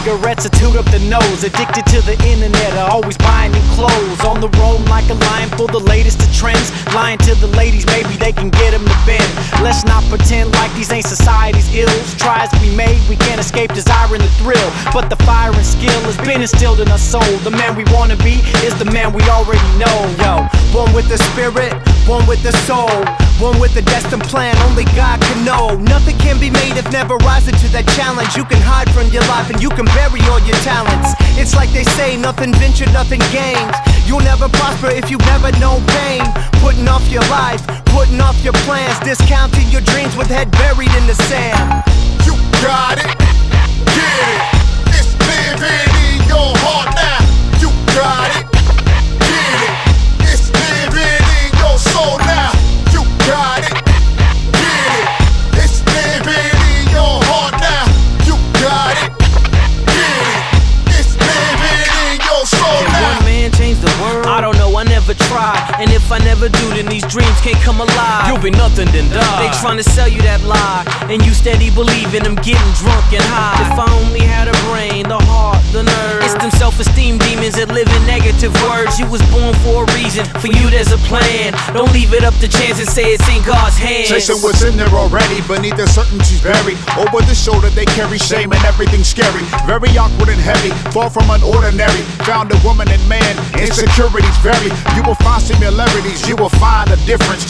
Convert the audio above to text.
cigarettes, I toot up the nose. Addicted to the internet, I always buying new clothes. On the road like a lion for the latest of trends. Lying to the ladies, maybe they can get them to bend. Let's not pretend like these ain't society's ills. Try as we may, we can't escape desiring the thrill. But the fire and skill has been instilled in our soul. The man we wanna be is the man we already know. Yo, one with the spirit, one with the soul, one with the destined plan only God can know. Nothing can be made if never rising to that challenge. You can hide from your life and you can bury all your talents. It's like they say, nothing ventured, nothing gained. You'll never prosper if you've never known pain. Putting off your life, putting off your plans, discounting your dreams with head buried in the sand. You got it, get it, it's living in your heart now. You got it, get it, it's living in your soul now. You got it, get it, it's living in your heart now. You got it, get it, it's living in your soul now. Can one man change the world? I don't know, I never tried. And if I never do, then these dreams can't come alive. you'll be nothing then die. They tryna sell you that lie, and you steady believing them getting drunk and high. If I only had a brain, the heart, the nerve. It's them self-esteem demons that live in negative words. You was born for a reason, for you there's a plan. Don't leave it up to chance and say it's in God's hands. Chasing what's in there already, beneath the certainties buried. Over the shoulder they carry shame and everything scary. Very awkward and heavy, far from unordinary. Found a woman and man, insecurities vary. You will find similarities, you will find a difference.